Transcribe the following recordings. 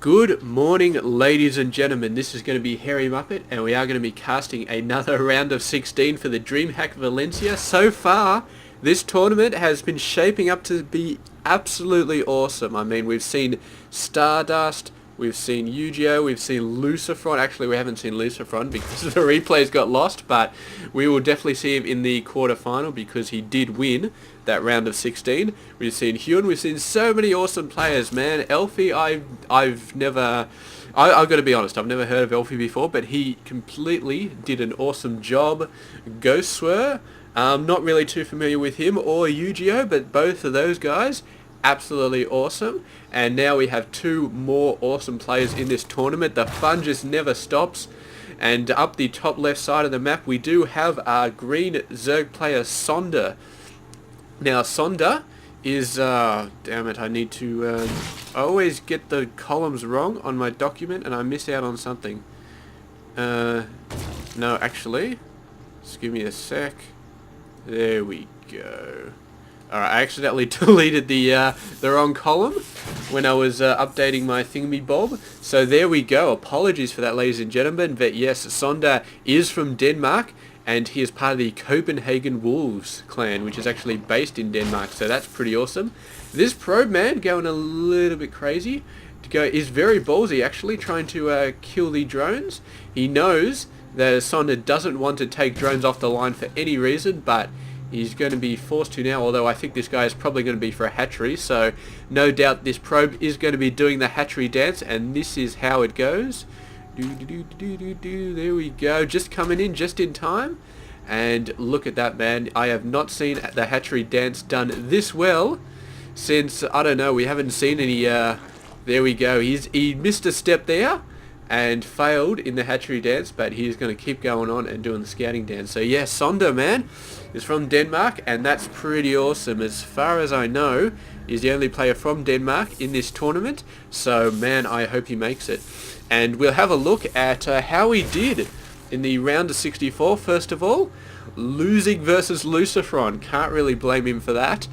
Good morning, ladies and gentlemen. This is going to be Harry Muppet, and we are going to be casting another round of 16 for the DreamHack Valencia. So far, this tournament has been shaping up to be absolutely awesome. I mean, we've seen Stardust, we've seen Yu-Gi-Oh, we've seen Lucifron. Actually, we haven't seen Lucifron because the replays got lost, but we will definitely see him in the quarterfinal because he did win that round of 16. We've seen Hyun, we've seen so many awesome players, man. Elfie, I've got to be honest, I've never heard of Elfie before, but he completely did an awesome job. Ghostswer, not really too familiar with him or Yu-Gi-Oh, but both of those guys, absolutely awesome. And now we have two more awesome players in this tournament. The fun just never stops. And up the top left side of the map, we do have our green Zerg player Sonder. Now Sonder is, damn it, I need to, I always get the columns wrong on my document and I miss out on something. No, actually, just give me a sec. There we go. Alright, I accidentally deleted the wrong column when I was updating my thingamy-bob. So there we go. Apologies for that, ladies and gentlemen. But yes, Sonder is from Denmark, and he is part of the Copenhagen Wolves clan, which is actually based in Denmark. So that's pretty awesome. This probe man going a little bit crazy is very ballsy, actually, trying to kill the drones. He knows that Sonder doesn't want to take drones off the line for any reason, but he's going to be forced to now, although I think this guy is probably going to be for a hatchery, so no doubt this probe is going to be doing the hatchery dance, and this is how it goes. There we go, just coming in just in time, and look at that, man. I have not seen the hatchery dance done this well since, I don't know, we haven't seen any, there we go, he missed a step there and failed in the hatchery dance, but he's going to keep going on and doing the scouting dance. So yeah, Sonder, man, is from Denmark, and that's pretty awesome. As far as I know, he's the only player from Denmark in this tournament, so man, I hope he makes it. And we'll have a look at how he did in the round of 64, first of all. Losing versus Lucifron, can't really blame him for that.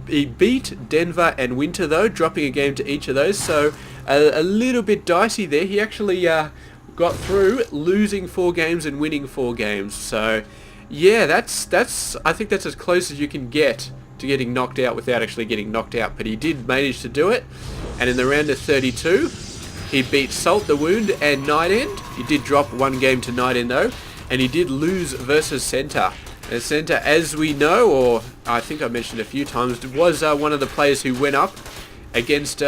He beat Denver and Winter though, dropping a game to each of those, so a little bit dicey there. He actually got through, losing 4 games and winning 4 games. So yeah, that's I think that's as close as you can get to getting knocked out without actually getting knocked out, but he did manage to do it. And in the round of 32, he beat Salt the Wound and Night End. He did drop 1 game to Night End though, and he did lose versus Center. And Center, as we know, or I think I mentioned a few times, was one of the players who went up against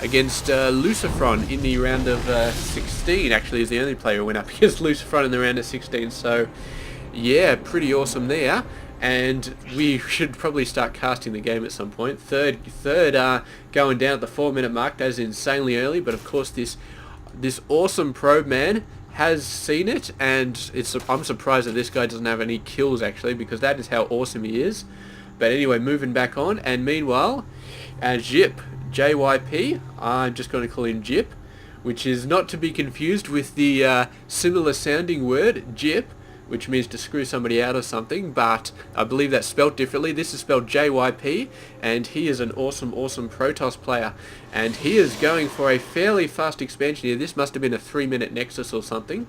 Lucifron in the round of 16. Actually, is the only player who went up against Lucifron in the round of 16. So yeah, pretty awesome there. And we should probably start casting the game at some point. Third going down at the 4-minute mark. That is insanely early, but of course this awesome probe man has seen it, and I'm surprised that this guy doesn't have any kills actually, because that is how awesome he is. But anyway, moving back on, and meanwhile, JYP, I'm just going to call him Jip, which is not to be confused with the similar sounding word Jip, which means to screw somebody out or something, but I believe that's spelled differently. This is spelled JYP, and he is an awesome Protoss player, and he is going for a fairly fast expansion here. This must have been a 3-minute Nexus or something,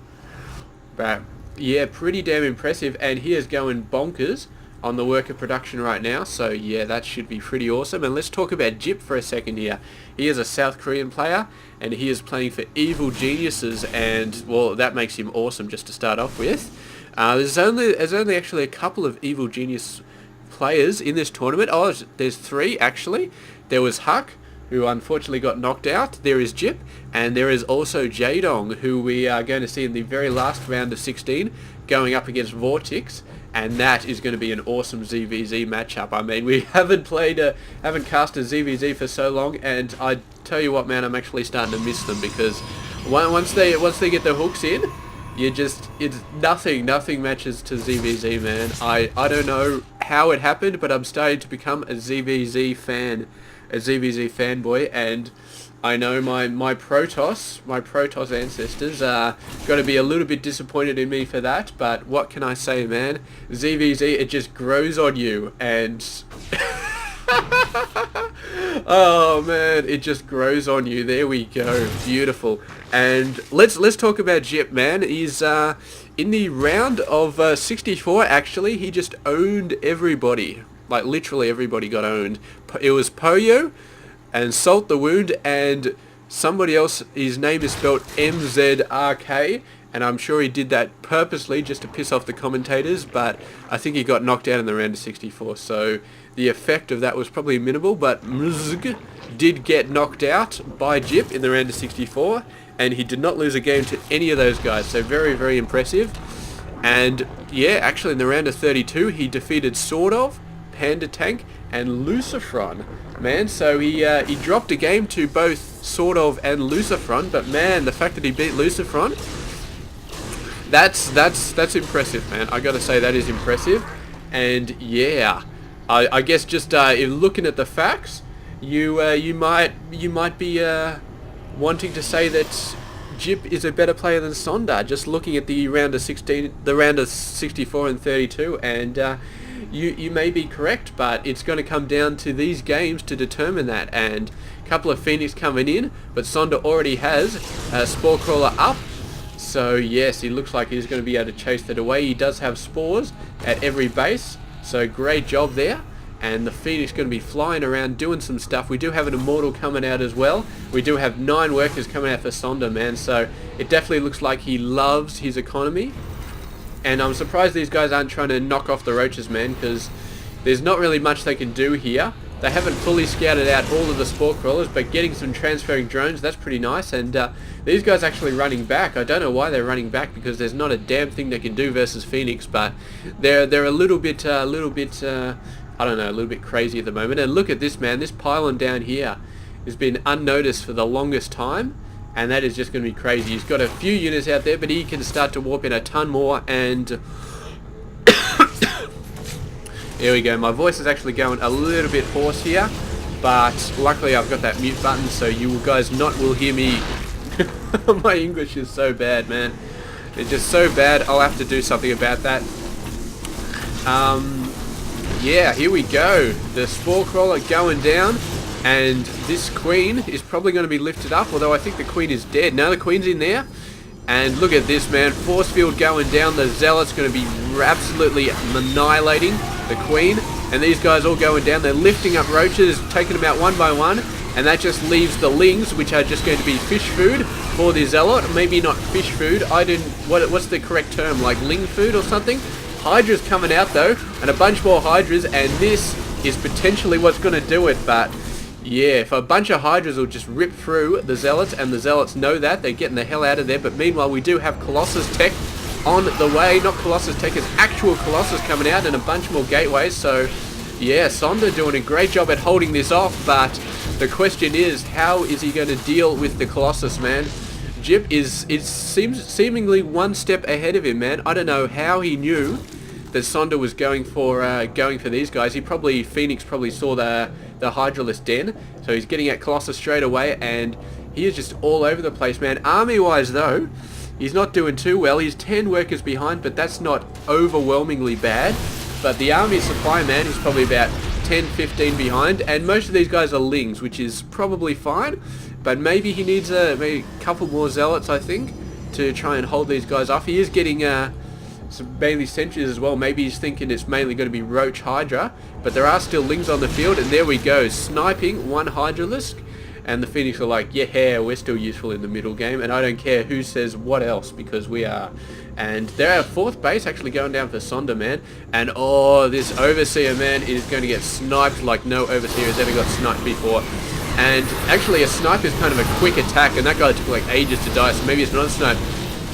but yeah, pretty damn impressive, and he is going bonkers on the worker production right now, so yeah, that should be pretty awesome. And let's talk about Jip for a second here. He is a South Korean player, and he is playing for Evil Geniuses, and well, that makes him awesome just to start off with. There's only actually a couple of Evil Genius players in this tournament. Oh, there's 3 actually. There was Huck, who unfortunately got knocked out. There is Jip, and there is also Jaedong, who we are going to see in the very last round of 16, going up against Vortex, and that is going to be an awesome ZVZ matchup. I mean, we haven't cast a ZVZ for so long, and I tell you what, man, I'm actually starting to miss them, because once they get the hooks in, it's nothing matches to ZVZ, man. I don't know how it happened, but I'm starting to become a ZVZ fan, a ZVZ fanboy, and I know my Protoss ancestors are going to be a little bit disappointed in me for that, but what can I say, man? ZVZ, it just grows on you, and Oh man, it just grows on you. There we go. Beautiful. And let's talk about JYP, man. He's in the round of 64 actually. He just owned everybody. Like literally everybody got owned. It was Poyo and Salt the Wound and somebody else. His name is spelled MZRK. And I'm sure he did that purposely just to piss off the commentators, but I think he got knocked out in the round of 64, so the effect of that was probably minimal, but Mzg did get knocked out by JYP in the round of 64, and he did not lose a game to any of those guys, so very, very impressive. And yeah, actually in the round of 32, he defeated Sort of, Panda Tank, and Lucifron. Man, so he dropped a game to both Sort of and Lucifron, but man, the fact that he beat Lucifron, that's impressive, man. I gotta say that is impressive. And yeah, I guess just if looking at the facts, you might be wanting to say that JYP is a better player than Sonder. Just looking at the round of 64 and 32, and you may be correct, but it's going to come down to these games to determine that. And a couple of Phoenix coming in, but Sonder already has a Spore Crawler up. So yes, he looks like he's going to be able to chase that away. He does have spores at every base, so great job there. And the Phoenix going to be flying around doing some stuff. We do have an Immortal coming out as well. We do have 9 workers coming out for Sonder, man. So it definitely looks like he loves his economy. And I'm surprised these guys aren't trying to knock off the roaches, man, because there's not really much they can do here. They haven't fully scouted out all of the Spore Crawlers, but getting some transferring drones, that's pretty nice. And these guys actually running back. I don't know why they're running back, because there's not a damn thing they can do versus Phoenix, but they're a little bit I don't know, a little bit crazy at the moment. And look at this, man. This pylon down here has been unnoticed for the longest time, and that is just going to be crazy. He's got a few units out there, but he can start to warp in a ton more. And there we go. My voice is actually going a little bit hoarse here, but luckily I've got that mute button, so you guys will hear me. My English is so bad, man. It's just so bad. I'll have to do something about that. Yeah, here we go. The Spore Crawler going down, and this Queen is probably going to be lifted up, although I think the Queen is dead. Now the Queen's in there. And look at this, man. Force field going down. The Zealot's going to be absolutely annihilating the Queen. And these guys all going down. They're lifting up roaches, taking them out one by one. And that just leaves the Lings, which are just going to be fish food for the Zealot. Maybe not fish food. What's the correct term? Like Ling food or something? Hydra's coming out though. And a bunch more Hydras. And this is potentially what's going to do it. But yeah, if a bunch of Hydras will just rip through the Zealots, and the Zealots know that, they're getting the hell out of there. But meanwhile, we do have Colossus Tech on the way. Not Colossus Tech, it's actual Colossus coming out, and a bunch more gateways. So yeah, Sonder doing a great job at holding this off, but the question is, how is he going to deal with the Colossus, man? JYP seems seemingly one step ahead of him, man. I don't know how he knew that Sonder was going for these guys. Phoenix probably saw the Hydralisk den, so he's getting at Colossus straight away, and he is just all over the place, man. Army-wise, though, he's not doing too well. He's 10 workers behind, but that's not overwhelmingly bad. But the army supply, man, is probably about 10, 15 behind, and most of these guys are Lings, which is probably fine, but maybe he needs maybe a couple more Zealots, I think, to try and hold these guys off. He is getting some mainly sentries as well. Maybe he's thinking it's mainly going to be Roach Hydra, but there are still Lings on the field, and there we go, sniping one Hydralisk, and the Phoenix are like, yeah, we're still useful in the middle game, and I don't care who says what else, because we are. And they're at 4th base actually going down for Sonder, man, and oh, this Overseer, man, is going to get sniped like no Overseer has ever got sniped before. And actually a snipe is kind of a quick attack, and that guy took like ages to die, so maybe it's not a snipe.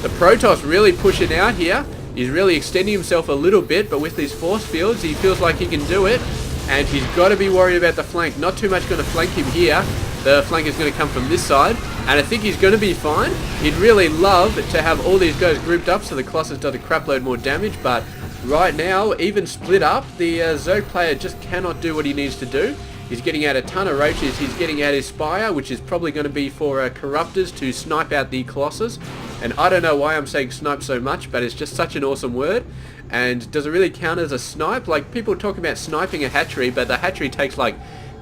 The Protoss really pushing out here. He's really extending himself a little bit, but with these force fields, he feels like he can do it. And he's got to be worried about the flank. Not too much going to flank him here. The flank is going to come from this side, and I think he's going to be fine. He'd really love to have all these guys grouped up so the Colossus does a crapload more damage, but right now, even split up, the Zerg player just cannot do what he needs to do. He's getting out a ton of roaches. He's getting out his Spire, which is probably going to be for Corruptors to snipe out the Colossus. And I don't know why I'm saying snipe so much, but it's just such an awesome word. And does it really count as a snipe? Like, people talk about sniping a hatchery, but the hatchery takes like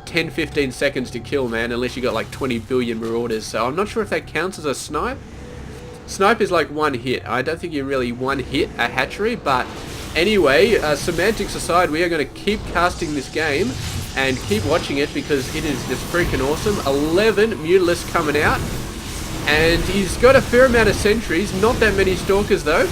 10-15 seconds to kill, man, unless you got like 20 billion marauders. So I'm not sure if that counts as a snipe. Snipe is like one hit. I don't think you really one hit a hatchery, but anyway, semantics aside, we are going to keep casting this game and keep watching it because it is just freaking awesome. 11 Mutalisks coming out, and he's got a fair amount of sentries, not that many stalkers though.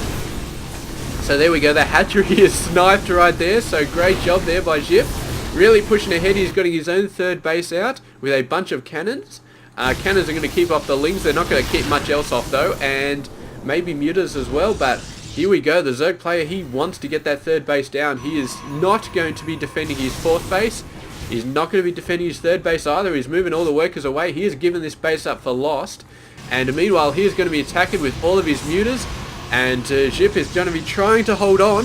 So there we go, the hatchery is sniped right there, so great job there by JYP. Really pushing ahead. He's got his own third base out with a bunch of cannons. Cannons are going to keep off the lings. They're not going to keep much else off though, and maybe mutas as well, but here we go. The Zerg player, he wants to get that third base down. He is not going to be defending his fourth base. He's not going to be defending his third base either. He's moving all the workers away. He has given this base up for lost. And meanwhile, he is going to be attacking with all of his mutas. And JYP is going to be trying to hold on.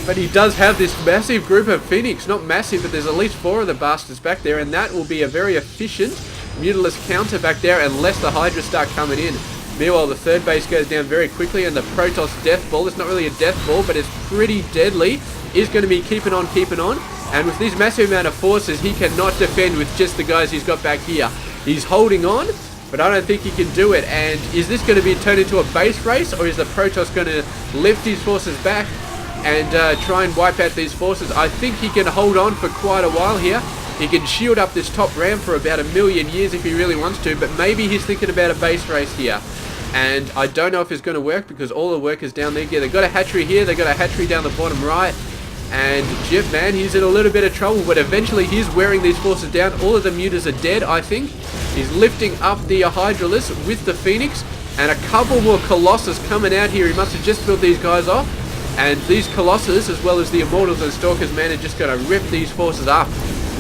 But he does have this massive group of Phoenix. Not massive, but there's at least 4 of the bastards back there. And that will be a very efficient Mutalisk counter back there unless the Hydra start coming in. Meanwhile, the third base goes down very quickly, and the Protoss Death Ball, it's not really a Death Ball, but it's pretty deadly, is going to be keeping on. And with this massive amount of forces, he cannot defend with just the guys he's got back here. He's holding on, but I don't think he can do it. And is this going to be turned into a base race, or is the Protoss going to lift his forces back and try and wipe out these forces? I think he can hold on for quite a while here. He can shield up this top ramp for about 1,000,000 years if he really wants to, but maybe he's thinking about a base race here. And I don't know if it's going to work because all the workers down there, yeah, they've got a hatchery here, they've got a hatchery down the bottom right. And JYP, man, he's in a little bit of trouble, but eventually he's wearing these forces down. All of the mutas are dead, I think. He's lifting up the Hydralisk with the Phoenix, and a couple more Colossus coming out here. He must have just built these guys off. And these Colossus, as well as the Immortals and Stalkers, man, are just going to rip these forces up.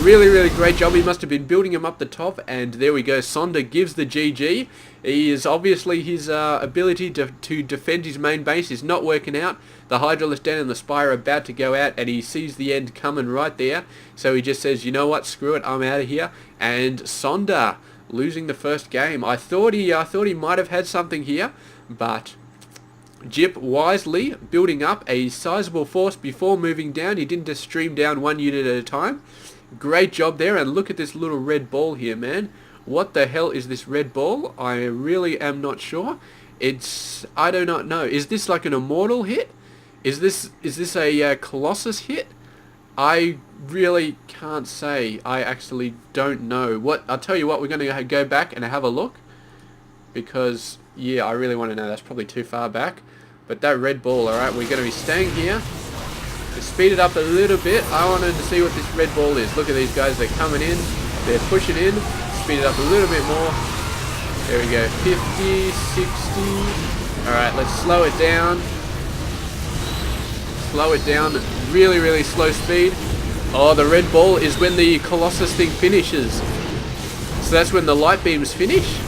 Really, really great job. He must have been building them up the top, and there we go. Sonder gives the GG. He is obviously his ability to defend his main base is not working out. The Hydralisk down in the Spire are about to go out, and he sees the end coming right there. So he just says, you know what, screw it, I'm out of here. And Sonder losing the first game. I thought he might have had something here, but JYP wisely building up a sizable force before moving down. He didn't just stream down one unit at a time. Great job there, and look at this little red ball here, man. What the hell is this red ball? I really am not sure. I do not know. Is this like an immortal hit? Is this a Colossus hit? I really can't say. I actually don't know. I'll tell you what, we're going to go back and have a look. Because, yeah, I really want to know. That's probably too far back. But that red ball, alright, we're going to be staying here. To speed it up a little bit, I wanted to see what this red ball is. Look at these guys, they're coming in, they're pushing in. Speed it up a little bit more. There we go, 50, 60. Alright, let's slow it down. Slow it down, really, really slow speed. Oh, the red ball is when the Colossus thing finishes. So that's when the light beams finish.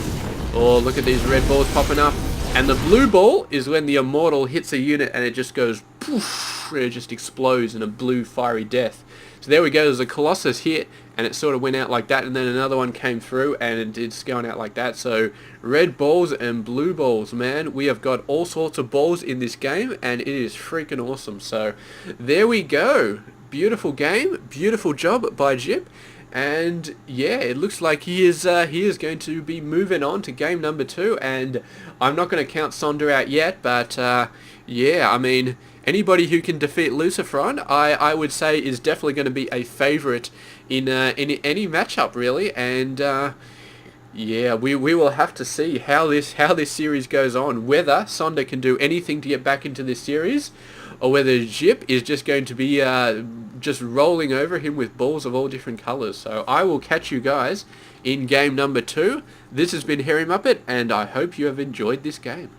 Oh, look at these red balls popping up. And the blue ball is when the Immortal hits a unit and it just goes poof. It just explodes in a blue fiery death. So there we go, there's a Colossus hit and it sort of went out like that, and then another one came through and it's going out like that. So red balls and blue balls, man, we have got all sorts of balls in this game and it is freaking awesome. So there we go, beautiful game, beautiful job by JYP. And yeah, it looks like he is going to be moving on to game number 2, and I'm not going to count Sonder out yet, but yeah, I mean, anybody who can defeat Lucifron, I would say is definitely going to be a favourite in any matchup really. And yeah, we will have to see how this series goes on, whether Sonder can do anything to get back into this series, or whether JYP is just going to be just rolling over him with balls of all different colours. So I will catch you guys in game number 2. This has been Hairy Muppet, and I hope you have enjoyed this game.